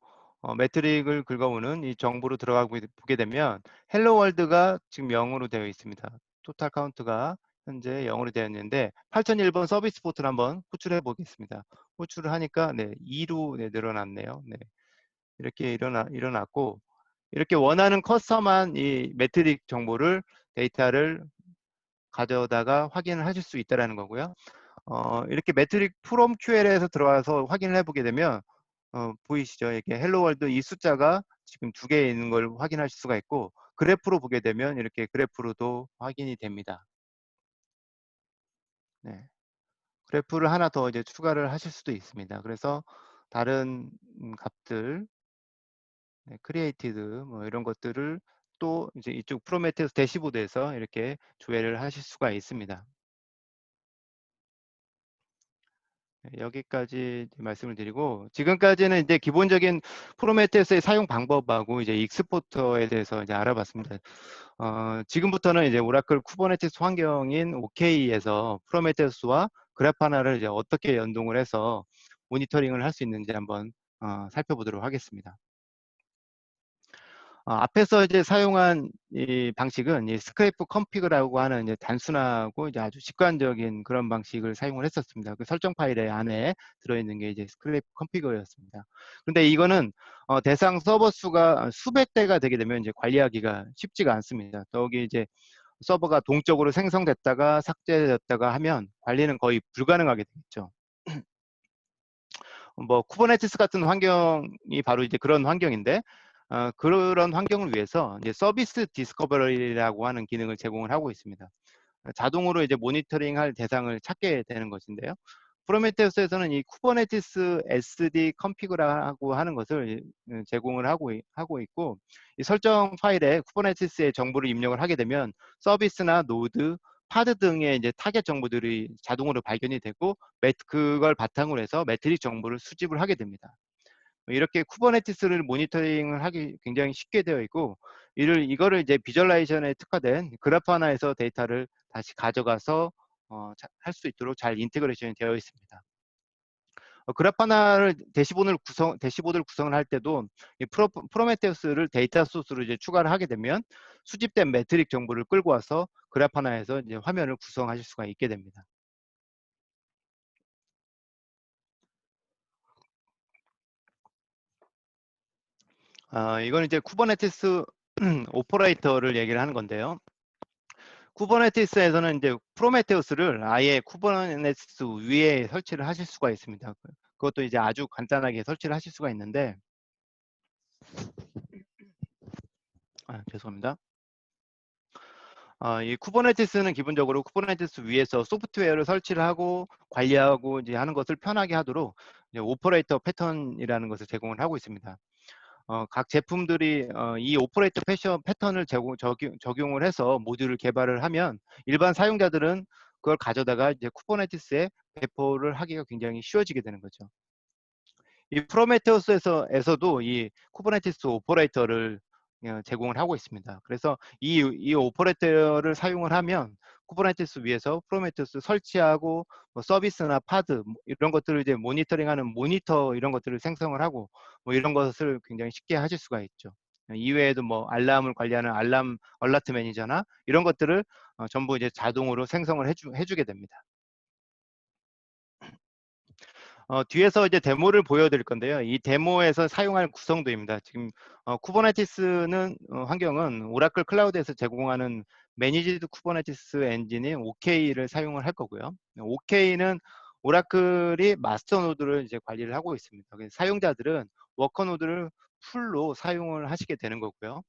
매트릭을 긁어오는 이 정보로 들어가고 보게 되면 헬로 월드가 지금 0으로 되어 있습니다. 토탈 카운트가 현재 0으로 되어 있는데 8001번 서비스 포트를 한번 호출해 보겠습니다. 호출을 하니까 2로 늘어났네요. 이렇게 일어났고 이렇게 원하는 커스텀한 이 매트릭 정보를 데이터를 가져다가 확인을 하실 수 있다는 거고요. 이렇게 매트릭 프롬 QL에서 들어와서 확인을 해보게 되면 보이시죠? 이렇게 헬로 월드 이 숫자가 지금 2개 있는 걸 확인하실 수가 있고 그래프로 보게 되면 이렇게 그래프로도 확인이 됩니다. 네. 그래프를 하나 더 이제 추가를 하실 수도 있습니다. 그래서 다른 값들, 크리에이티드 뭐 이런 것들을 또 이제 이쪽 프로메테우스 대시보드에서 이렇게 조회를 하실 수가 있습니다. 여기까지 말씀을 드리고 지금까지는 이제 기본적인 프로메테우스의 사용 방법하고 이제 익스포터에 대해서 이제 알아봤습니다. 지금부터는 이제 오라클 쿠버네티스 환경인 OK에서 프로메테우스와 그래파나를 이제 어떻게 연동을 해서 모니터링을 할 수 있는지 한번 살펴보도록 하겠습니다. 앞에서 이제 사용한 이 방식은 이 스크래프 컴피그라고 하는 이제 단순하고 이제 아주 직관적인 그런 방식을 사용을 했었습니다. 그 설정 파일에 안에 들어있는 게 이제 스크래프 컴피그였습니다. 근데 이거는 대상 서버 수가 수백 대가 되게 되면 이제 관리하기가 쉽지가 않습니다. 더욱이 이제 서버가 동적으로 생성됐다가 삭제됐다가 하면 관리는 거의 불가능하게 되겠죠. 뭐 쿠버네티스 같은 환경이 바로 이제 그런 환경인데 그런 환경을 위해서 이제 서비스 디스커버리라고 하는 기능을 제공을 하고 있습니다. 자동으로 이제 모니터링 할 대상을 찾게 되는 것인데요. 프로메테우스에서는 이 쿠버네티스 SD 컨피그라고 하는 것을 제공을 하고 있고 이 설정 파일에 쿠버네티스의 정보를 입력을 하게 되면 서비스나 노드, 파드 등의 이제 타겟 정보들이 자동으로 발견이 되고 그걸 바탕으로 해서 매트릭 정보를 수집을 하게 됩니다. 이렇게 쿠버네티스를 모니터링을 하기 굉장히 쉽게 되어 있고, 이거를 이제 비주얼라이제이션에 특화된 그래파나에서 데이터를 다시 가져가서 할 수 있도록 잘 인테그레이션이 되어 있습니다. 그래파나를 대시보드를 구성을 할 때도 이 프로메테우스를 데이터 소스로 이제 추가를 하게 되면 수집된 매트릭 정보를 끌고 와서 그래파나에서 이제 화면을 구성하실 수가 있게 됩니다. 이건 이제 쿠버네티스 오퍼레이터를 얘기를 하는 건데요. 쿠버네티스에서는 이제 프로메테우스를 아예 쿠버네티스 위에 설치를 하실 수가 있습니다. 그것도 이제 아주 간단하게 설치를 하실 수가 있는데, 죄송합니다. 이 쿠버네티스는 기본적으로 쿠버네티스 위에서 소프트웨어를 설치를 하고 관리하고 이제 하는 것을 편하게 하도록 이제 오퍼레이터 패턴이라는 것을 제공을 하고 있습니다. 각 제품들이 이 오퍼레이터 패턴을 적용을 해서 모듈을 개발을 하면 일반 사용자들은 그걸 가져다가 이제 쿠버네티스에 배포를 하기가 굉장히 쉬워지게 되는 거죠. 이 프로메테우스에서도 이 쿠버네티스 오퍼레이터를 제공을 하고 있습니다. 그래서 이 오퍼레이터를 사용을 하면 쿠버네티스 위에서 프로메테우스 설치하고 뭐 서비스나 파드 이런 것들을 이제 모니터링하는 모니터 이런 것들을 생성을 하고 뭐 이런 것을 굉장히 쉽게 하실 수가 있죠. 이외에도 뭐 알람을 관리하는 알람 얼라트 매니저나 이런 것들을 전부 이제 자동으로 생성을 해주게 됩니다. 뒤에서 이제 데모를 보여드릴 건데요. 이 데모에서 사용할 구성도입니다. 지금 쿠버네티스는 환경은 오라클 클라우드에서 제공하는 매니지드 쿠버네티스 엔진인 OK를 사용을 할 거고요. OK는 오라클이 마스터 노드를 이제 관리를 하고 있습니다. 그래서 사용자들은 워커 노드를 풀로 사용을 하시게 되는 거고요.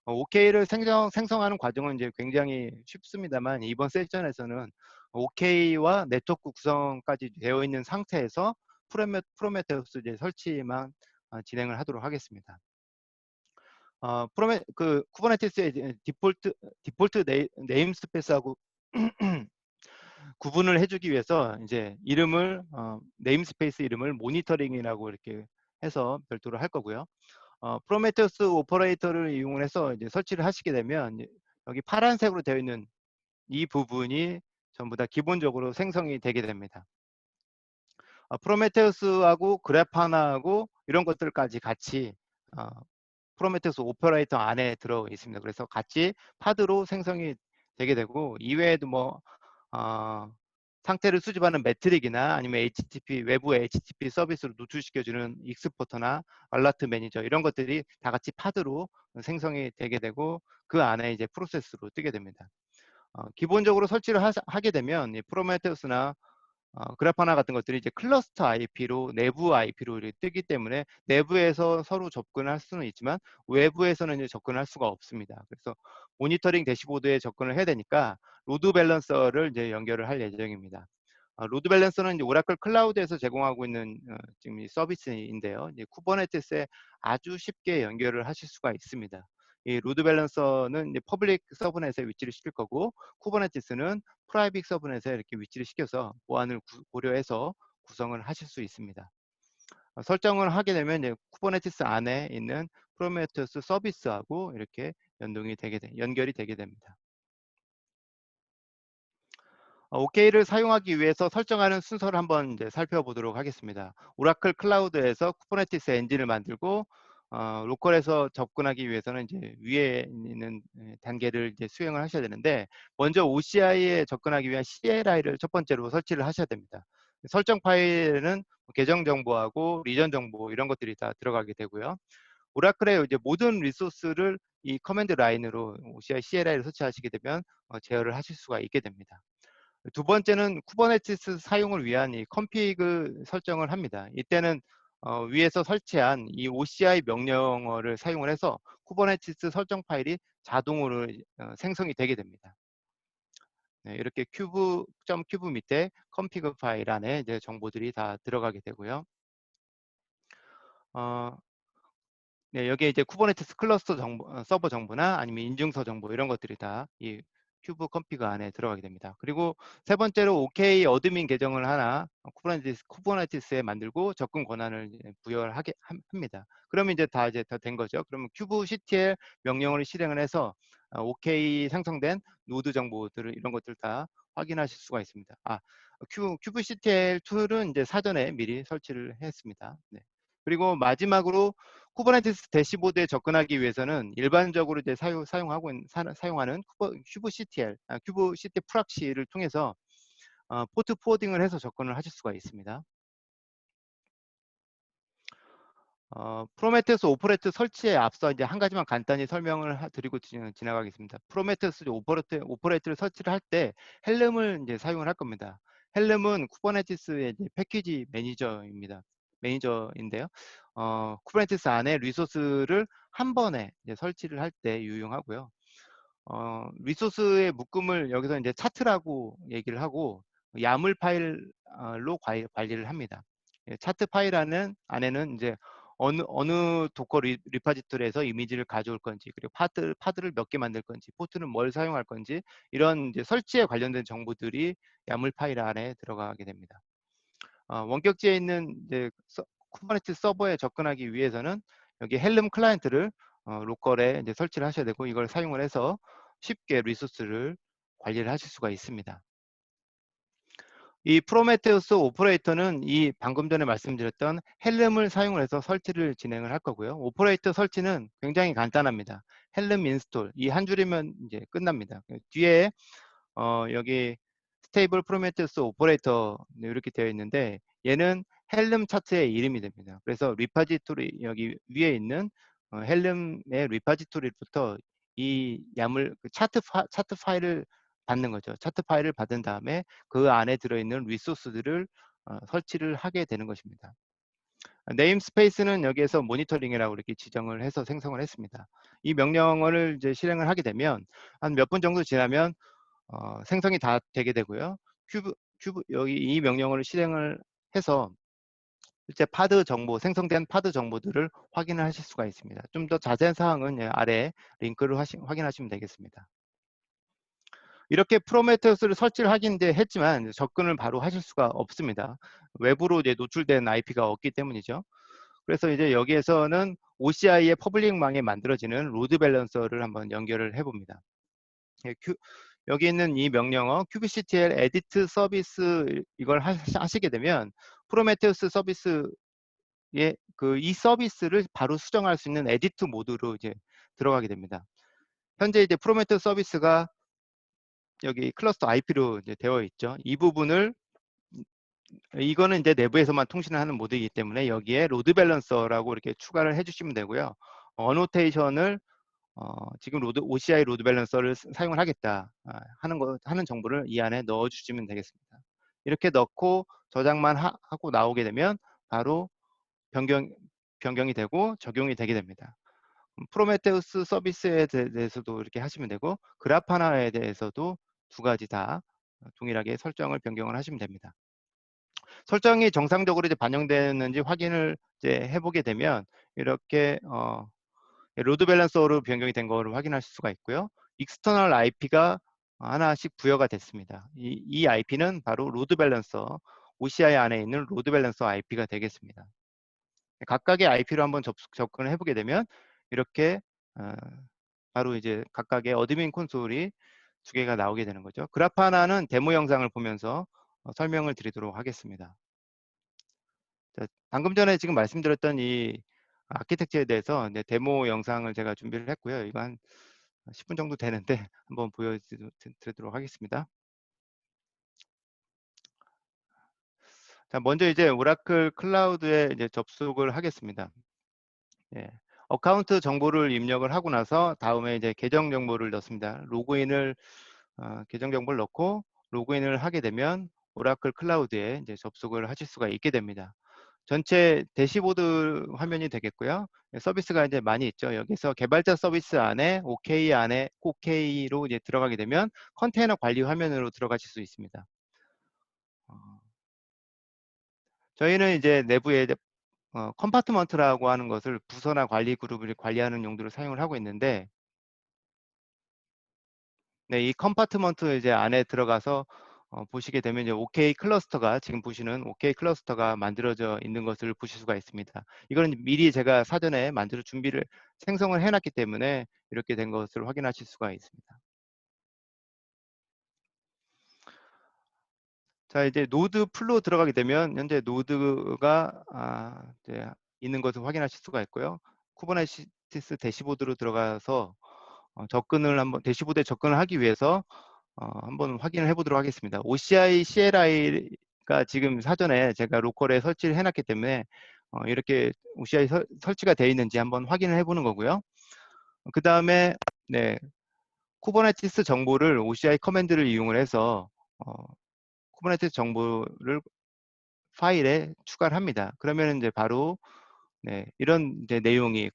OK를 생성하는 과정은 이제 굉장히 쉽습니다만 이번 세션에서는 OK와 네트워크 구성까지 되어 있는 상태에서 프로메테우스 이제 설치만 진행을 하도록 하겠습니다. 그 쿠버네티스의 디폴트 네임 스페이스하고 구분을 해주기 위해서 이제 이름을 네임 스페이스 이름을 모니터링이라고 이렇게 해서 별도로 할 거고요. 프로메테우스 오퍼레이터를 이용을 해서 이제 설치를 하시게 되면 여기 파란색으로 되어 있는 이 부분이 전부 다 기본적으로 생성이 되게 됩니다. 프로메테우스하고 그래파나하고 이런 것들까지 같이 어, 프로메테우스 오퍼레이터 안에 들어 있습니다. 그래서 같이 파드로 생성이 되게 되고 이외에도 뭐 상태를 수집하는 매트릭이나 아니면 HTTP 외부 HTTP 서비스로 노출시켜주는 익스포터나 알라트 매니저 이런 것들이 다 같이 파드로 생성이 되게 되고 그 안에 이제 프로세스로 뜨게 됩니다. 기본적으로 설치를 하게 되면 이 프로메테우스나 그래파나 같은 것들이 이제 클러스터 IP로 내부 IP로 이렇게 뜨기 때문에 내부에서 서로 접근할 수는 있지만 외부에서는 이제 접근할 수가 없습니다. 그래서 모니터링 대시보드에 접근을 해야 되니까 로드 밸런서를 이제 연결을 할 예정입니다. 로드 밸런서는 이제 오라클 클라우드에서 제공하고 있는 지금 이 서비스인데요. 이제 쿠버네티스에 아주 쉽게 연결을 하실 수가 있습니다. 이 로드 밸런서는 이제 퍼블릭 서브넷에 위치를 시킬 거고 쿠버네티스는 프라이빗 서브넷에 이렇게 위치를 시켜서 보안을 고려해서 구성을 하실 수 있습니다. 설정을 하게 되면 이제 쿠버네티스 안에 있는 프로메테우스 서비스하고 이렇게 연결이 되게 됩니다. OK를 사용하기 위해서 설정하는 순서를 한번 이제 살펴보도록 하겠습니다. 오라클 클라우드에서 쿠버네티스 엔진을 만들고 로컬에서 접근하기 위해서는 이제 위에 있는 단계를 이제 수행을 하셔야 되는데 먼저 OCI에 접근하기 위한 CLI를 첫 번째로 설치를 하셔야 됩니다. 설정 파일에는 계정 정보하고 리전 정보 이런 것들이 다 들어가게 되고요. 오라클의 이제 모든 리소스를 이 커맨드 라인으로 OCI CLI를 설치하시게 되면 제어를 하실 수가 있게 됩니다. 두 번째는 쿠버네티스 사용을 위한 이 컨피그 설정을 합니다. 이때는 위에서 설치한 이 OCI 명령어를 사용을 해서 쿠버네티스 설정 파일이 자동으로 생성이 되게 됩니다. 네, 이렇게 큐브 밑에 컨피그 파일 안에 이제 정보들이 다 들어가게 되고요. 어, 네, 여기에 이제 쿠버네티스 클러스터 정보, 서버 정보나 아니면 인증서 정보 이런 것들이 다이 큐브 컴피그 안에 들어가게 됩니다. 그리고 세 번째로 OK 어드민 계정을 하나 쿠버네티스에 만들고 접근 권한을 부여하게 합니다. 그러면 이제 다 된 거죠. 그러면 kubectl 명령을 실행을 해서 OK 생성된 노드 정보들을 이런 것들 다 확인하실 수가 있습니다. kubectl 툴은 이제 사전에 미리 설치를 했습니다. 네. 그리고 마지막으로 쿠버네티스 대시보드에 접근하기 위해서는 일반적으로 이제 사용하는 kubectl, kubectl 프락시를 통해서 포트 포워딩을 해서 접근을 하실 수가 있습니다. 프로메테우스 오퍼레이터 설치에 앞서 이제 한 가지만 간단히 설명을 드리고 지나가겠습니다. 프로메테우스 오퍼레이터를 설치를 할 때 헬름을 이제 사용을 할 겁니다. 헬름은 쿠버네티스의 이제 패키지 매니저인데요. 쿠버네티스 안에 리소스를 한 번에 이제 설치를 할 때 유용하고요. 리소스의 묶음을 여기서 이제 차트라고 얘기를 하고 야물 파일로 관리를 합니다. 차트 파일 안에는 이제 어느 도커 리파지토리에서 이미지를 가져올 건지, 그리고 파드를 몇 개 만들 건지, 포트는 뭘 사용할 건지, 이런 이제 설치에 관련된 정보들이 야물 파일 안에 들어가게 됩니다. 원격지에 있는 이제 쿠버네티스 서버에 접근하기 위해서는 여기 헬름 클라이언트를 로컬에 이제 설치를 하셔야 되고, 이걸 사용을 해서 쉽게 리소스를 관리를 하실 수가 있습니다. 이 프로메테우스 오퍼레이터는 이 방금 전에 말씀드렸던 헬름을 사용을 해서 설치를 진행을 할 거고요. 오퍼레이터 설치는 굉장히 간단합니다. 헬름 인스톨 이 한 줄이면 이제 끝납니다. 뒤에 여기 스테이블 프로메테우스 오퍼레이터 이렇게 되어 있는데, 얘는 헬름 차트의 이름이 됩니다. 그래서 리파지토리 여기 위에 있는 헬름의 리파지토리부터 이 차트 파일을 받는 거죠. 차트 파일을 받은 다음에 그 안에 들어있는 리소스들을 설치를 하게 되는 것입니다. 네임스페이스는 여기에서 모니터링이라고 이렇게 지정을 해서 생성을 했습니다. 이 명령어를 이제 실행을 하게 되면 한 몇 분 정도 지나면 생성이 다 되게 되고요. 여기 이 명령어를 실행을 해서 실제 생성된 파드 정보들을 확인을 하실 수가 있습니다. 좀 더 자세한 사항은 아래 링크를 확인하시면 되겠습니다. 이렇게 프로메테우스를 설치를 하긴 했지만 접근을 바로 하실 수가 없습니다. 외부로 이제 노출된 IP가 없기 때문이죠. 그래서 이제 여기에서는 OCI의 퍼블릭망에 만들어지는 로드 밸런서를 한번 연결을 해봅니다. 여기 있는 이 명령어 kubectl edit 서비스 이걸 하시게 되면 프로메테우스 서비스의 이 서비스를 바로 수정할 수 있는 에디트 모드로 이제 들어가게 됩니다. 현재 이제 프로메테우스 서비스가 여기 클러스터 IP로 이제 되어 있죠. 이 부분을 이거는 이제 내부에서만 통신을 하는 모드이기 때문에 여기에 로드 밸런서라고 이렇게 추가를 해주시면 되고요. 어노테이션을 지금 OCI 로드 밸런서를 사용을 하겠다 하는 정보를 이 안에 넣어주시면 되겠습니다. 이렇게 넣고 저장만 하고 나오게 되면 바로 변경이 되고 적용이 되게 됩니다. 프로메테우스 서비스에 대해서도 이렇게 하시면 되고, 그라파나에 대해서도 두 가지 다 동일하게 설정을 변경을 하시면 됩니다. 설정이 정상적으로 이제 반영되는지 확인을 이제 해보게 되면 이렇게 로드 밸런서로 변경이 된 거를 확인하실 수가 있고요. 익스터널 IP가 하나씩 부여가 됐습니다. 이 IP는 바로 로드 밸런서, OCI 안에 있는 로드 밸런서 IP가 되겠습니다. 각각의 IP로 한번 접근을 해보게 되면 이렇게 바로 이제 각각의 어드민 콘솔이 두 개가 나오게 되는 거죠. 그라파나는 데모 영상을 보면서 설명을 드리도록 하겠습니다. 자, 방금 전에 지금 말씀드렸던 이 아키텍처에 대해서 데모 영상을 제가 준비를 했고요. 이거 한 10분 정도 되는데 한번 보여드리도록 하겠습니다. 자, 먼저 이제 오라클 클라우드에 이제 접속을 하겠습니다. 예. 어카운트 정보를 입력을 하고 나서 다음에 이제 계정 정보를 넣습니다. 계정 정보를 넣고 로그인을 하게 되면 오라클 클라우드에 이제 접속을 하실 수가 있게 됩니다. 전체 대시보드 화면이 되겠고요. 서비스가 이제 많이 있죠. 여기서 개발자 서비스 안에 OK로 이제 들어가게 되면 컨테이너 관리 화면으로 들어가실 수 있습니다. 저희는 이제 내부에 컴파트먼트라고 하는 것을 부서나 관리 그룹을 관리하는 용도로 사용을 하고 있는데, 네, 이 컴파트먼트 이제 안에 들어가서 보시게 되면 이제 OK 클러스터가 지금 보시는 OK 클러스터가 만들어져 있는 것을 보실 수가 있습니다. 이거는 미리 제가 사전에 만들어 준비를 생성을 해놨기 때문에 이렇게 된 것을 확인하실 수가 있습니다. 자, 이제 노드 풀로 들어가게 되면 현재 노드가 이제 있는 것을 확인하실 수가 있고요. 쿠버네티스 대시보드로 들어가서 접근을 한번 대시보드에 접근을 하기 위해서 한번 확인을 해보도록 하겠습니다. OCI CLI가 지금 사전에 제가 로컬에 설치를 해놨기 때문에 이렇게 OCI 설치가 되어 있는지 한번 확인을 해보는 거고요. 그 다음에 네, 쿠버네티스 정보를 OCI 커맨드를 이용을 해서 쿠버네티스 정보를 파일에 추가를 합니다. 그러면 이제 바로 네, 이런 이제 내용이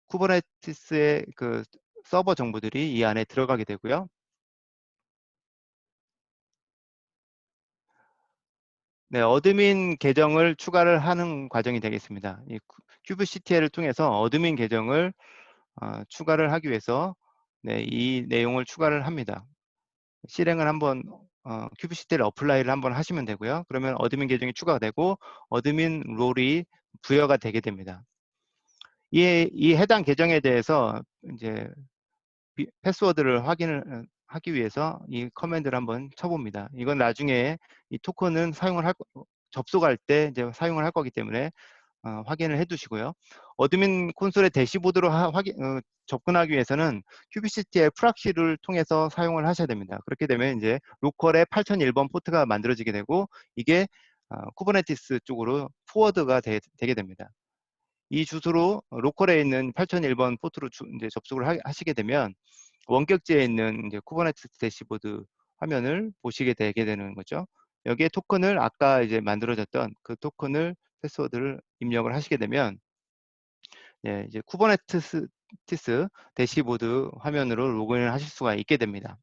쿠버네티스의 그 서버 정보들이 이 안에 들어가게 되고요. 네, 어드민 계정을 추가를 하는 과정이 되겠습니다. 이 큐브CTL을 통해서 어드민 계정을 추가를 하기 위해서 네, 이 내용을 추가를 합니다. 실행을 한번 큐브CTL 어플라이를 한번 하시면 되고요. 그러면 어드민 계정이 추가가 되고 어드민 롤이 부여가 되게 됩니다. 이 해당 계정에 대해서 이제 패스워드를 확인을 하기 위해서 이 커맨드를 한번 쳐봅니다. 이건 나중에 이 토큰은 사용을 접속할 때 이제 사용을 할 거기 때문에 확인을 해 두시고요. 어드민 콘솔의 대시보드로 접근하기 위해서는 큐비CT의 프락시를 통해서 사용을 하셔야 됩니다. 그렇게 되면 이제 로컬에 8001번 포트가 만들어지게 되고 이게 쿠버네티스 쪽으로 포워드가 되게 됩니다. 이 주소로 로컬에 있는 8001번 포트로 이제 접속을 하시게 되면 원격지에 있는 이제 쿠버네티스 대시보드 화면을 보시게 되게 되는 거죠. 여기에 토큰을 아까 이제 만들어졌던 그 토큰을 패스워드를 입력을 하시게 되면 예, 이제 쿠버네티스 대시보드 화면으로 로그인을 하실 수가 있게 됩니다.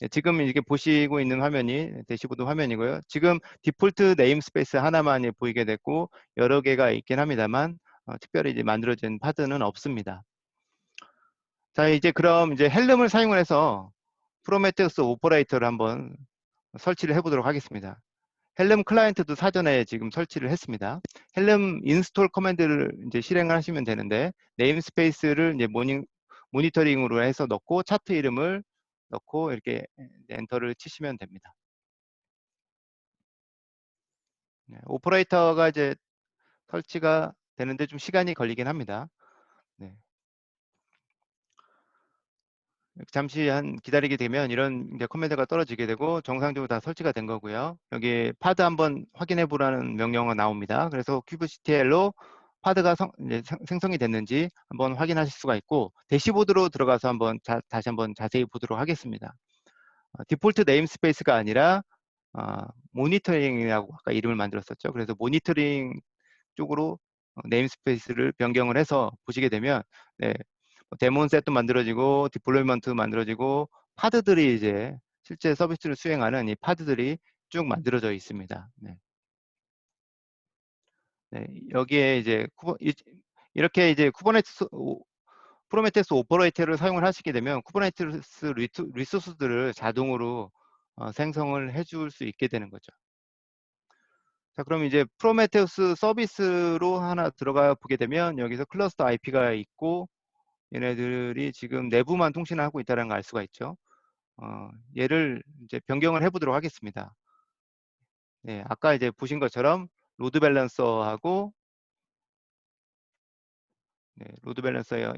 예, 지금 이렇게 보시고 있는 화면이 대시보드 화면이고요. 지금 디폴트 네임스페이스 하나만 보이게 됐고 여러 개가 있긴 합니다만 특별히 이제 만들어진 파드는 없습니다. 자, 이제 그럼 이제 헬름을 사용을 해서 프로메테우스 오퍼레이터를 한번 설치를 해보도록 하겠습니다. 헬름 클라이언트도 사전에 지금 설치를 했습니다. 헬름 인스톨 커맨드를 이제 실행을 하시면 되는데 네임스페이스를 이제 모니터링으로 해서 넣고 차트 이름을 넣고 이렇게 엔터를 치시면 됩니다. 네, 오퍼레이터가 이제 설치가 되는데 좀 시간이 걸리긴 합니다. 네. 잠시 기다리게 되면 이런 이제 커맨드가 떨어지게 되고 정상적으로 다 설치가 된 거고요. 여기 파드 한번 확인해 보라는 명령어가 나옵니다. 그래서 큐브CTL로 파드가 이제 생성이 됐는지 한번 확인하실 수가 있고 대시보드로 들어가서 한번 다시 한번 자세히 보도록 하겠습니다. 디폴트 네임스페이스가 아니라 모니터링이라고 아까 이름을 만들었었죠. 그래서 모니터링 쪽으로 네임스페이스를 변경을 해서 보시게 되면 네, 데몬 셋도 만들어지고 디플로이먼트 만들어지고 파드들이 이제 실제 서비스를 수행하는 이 파드들이 쭉 만들어져 있습니다. 네. 네, 여기에 이제 이렇게 이제 프로메테스 오퍼레이터를 사용을 하시게 되면 쿠버네티스 리소스들을 자동으로 생성을 해줄 수 있게 되는 거죠. 자, 그럼 이제 프로메테우스 서비스로 하나 들어가 보게 되면 여기서 클러스터 IP가 있고 얘네들이 지금 내부만 통신을 하고 있다는 걸 알 수가 있죠. 얘를 이제 변경을 해보도록 하겠습니다. 네, 아까 이제 보신 것처럼 로드 밸런서하고 네, 로드 밸런서에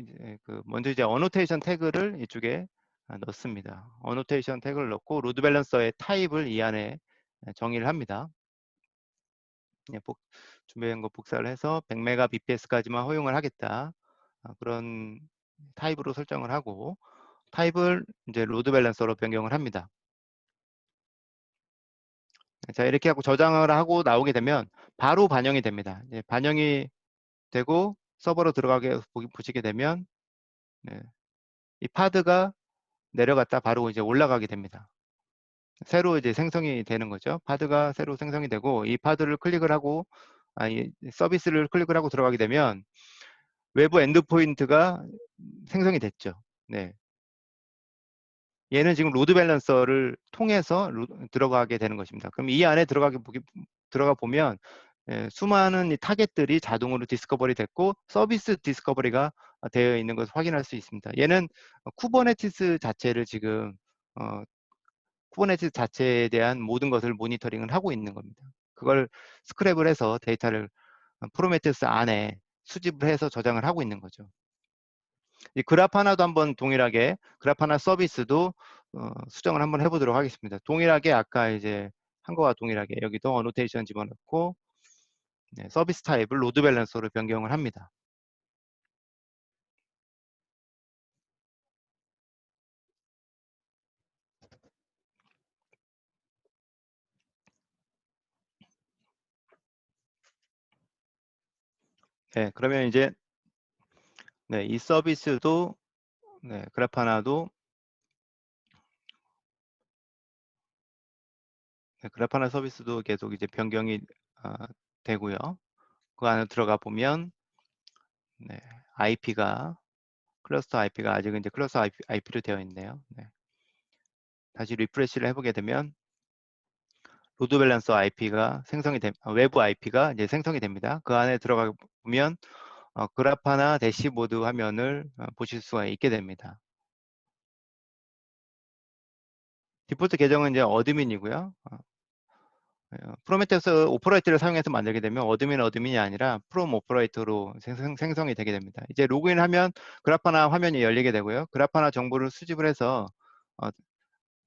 먼저 이제 어노테이션 태그를 이쪽에 넣습니다. 어노테이션 태그를 넣고 로드 밸런서의 타입을 이 안에 정의를 합니다. 네, 준비한 거 복사를 해서 100mbps까지만 허용을 하겠다. 그런 타입으로 설정을 하고 타입을 이제 로드 밸런서로 변경을 합니다. 자, 이렇게 하고 저장을 하고 나오게 되면 바로 반영이 됩니다. 반영이 되고 서버로 들어가게 보시게 되면 네, 이 파드가 내려갔다 바로 이제 올라가게 됩니다. 새로 이제 생성이 되는 거죠. 파드가 새로 생성이 되고 이 파드를 클릭을 하고 이 서비스를 클릭을 하고 들어가게 되면 외부 엔드포인트가 생성이 됐죠. 네. 얘는 지금 로드 밸런서를 통해서 들어가게 되는 것입니다. 그럼 이 안에 들어가 보면 수많은 이 타겟들이 자동으로 디스커버리 됐고 서비스 디스커버리가 되어 있는 것을 확인할 수 있습니다. 얘는 쿠버네티스 자체를 지금 쿠버네티스 자체에 대한 모든 것을 모니터링을 하고 있는 겁니다. 그걸 스크랩을 해서 데이터를 프로메테우스 안에 수집을 해서 저장을 하고 있는 거죠. 이 그라파나도 한번 동일하게 그라파나 서비스도 수정을 한번 해보도록 하겠습니다. 동일하게 아까 이제 한 거와 동일하게 여기도 어노테이션 집어넣고 서비스 타입을 로드 밸런서로 변경을 합니다. 네, 그러면 이제 이 서비스도 그라파나도 그라파나 서비스도 계속 이제 변경이 되고요. 그 안에 들어가 보면 IP가 클러스터 IP가 아직은 이제 클러스터 IP로 되어 있네요. 다시 리프레시를 해보게 되면 로드 밸런서 IP가 외부 IP가 이제 생성이 됩니다. 그 안에 들어가 보면 그라파나 대시보드 화면을 보실 수가 있게 됩니다. 디폴트 계정은 이제 어드민이고요. 프로메테우스 오퍼레이터를 사용해서 만들게 되면 어드민이 아니라 프롬 오퍼레이터로 생성이 되게 됩니다. 이제 로그인하면 그라파나 화면이 열리게 되고요. 그라파나 정보를 수집을 해서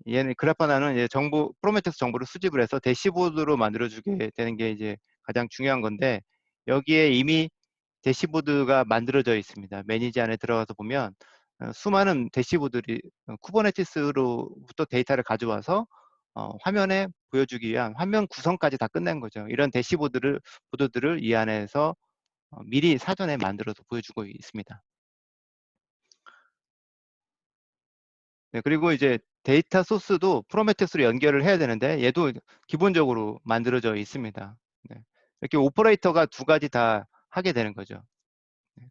얘는 그라파나는 이제 프로메테우스 정보를 수집을 해서 대시보드로 만들어주게 되는 게 이제 가장 중요한 건데 여기에 이미 대시보드가 만들어져 있습니다. 매니지 안에 들어가서 보면 수많은 대시보드들이 쿠버네티스로부터 데이터를 가져와서 화면에 보여주기 위한 화면 구성까지 다 끝낸 거죠. 이런 보드들을 이 안에서 미리 사전에 만들어서 보여주고 있습니다. 그리고 이제 데이터 소스도 프로메테우스로 연결을 해야 되는데 얘도 기본적으로 만들어져 있습니다. 이렇게 오퍼레이터가 두 가지 다 하게 되는 거죠.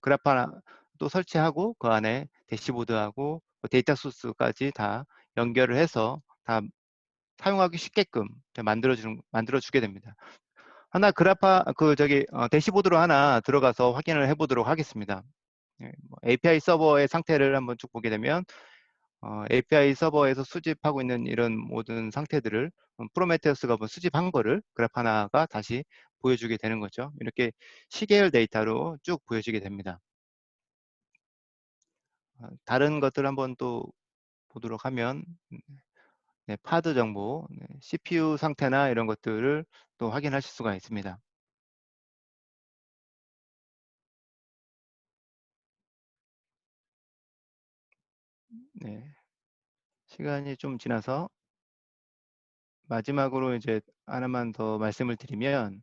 그래파나도 설치하고 그 안에 대시보드하고 데이터 소스까지 다 연결을 해서 다 사용하기 쉽게끔 만들어주게 됩니다. 하나 대시보드로 하나 들어가서 확인을 해보도록 하겠습니다. API 서버의 상태를 한번 쭉 보게 되면 API 서버에서 수집하고 있는 이런 모든 상태들을 프로메테우스가 수집한 거를 그래파나가 다시 보여주게 되는 거죠. 이렇게 시계열 데이터로 쭉 보여지게 됩니다. 다른 것들 한번 또 보도록 하면 파드 정보, CPU 상태나 이런 것들을 또 확인하실 수가 있습니다. 시간이 좀 지나서 마지막으로 이제 하나만 더 말씀을 드리면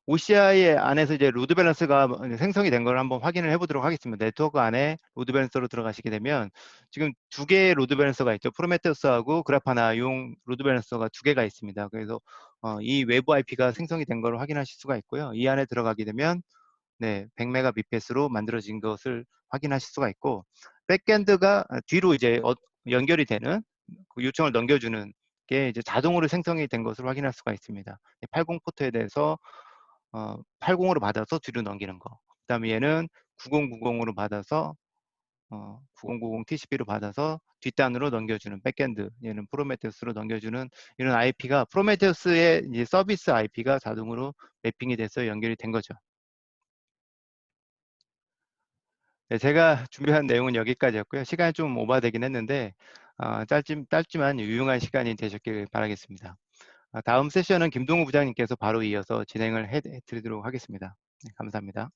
OCI 안에서 이제 로드 밸런스가 생성이 된 걸 한번 확인을 해보도록 하겠습니다. 네트워크 안에 로드 밸런서로 들어가시게 되면 지금 두 개의 로드 밸런서가 있죠. 프로메테우스하고 그라파나용 로드 밸런서가 두 개가 있습니다. 그래서 이 외부 IP가 생성이 된 걸 확인하실 수가 있고요. 이 안에 들어가게 되면 100mbps로 만들어진 것을 확인하실 수가 있고 백엔드가 뒤로 이제 연결이 되는 그 요청을 넘겨주는 게 이제 자동으로 생성이 된 것을 확인할 수가 있습니다. 80 포트에 대해서 80으로 받아서 뒤로 넘기는 거. 그 다음에 얘는 9090으로 받아서 9090 TCP로 받아서 뒷단으로 넘겨주는 백엔드, 얘는 프로메테우스로 넘겨주는 이런 IP가 프로메테우스의 이제 서비스 IP가 자동으로 매핑이 돼서 연결이 된 거죠. 제가 준비한 내용은 여기까지였고요. 시간이 좀 오버되긴 했는데 짧지만 유용한 시간이 되셨길 바라겠습니다. 다음 세션은 김동우 부장님께서 바로 이어서 진행을 해드리도록 하겠습니다. 감사합니다.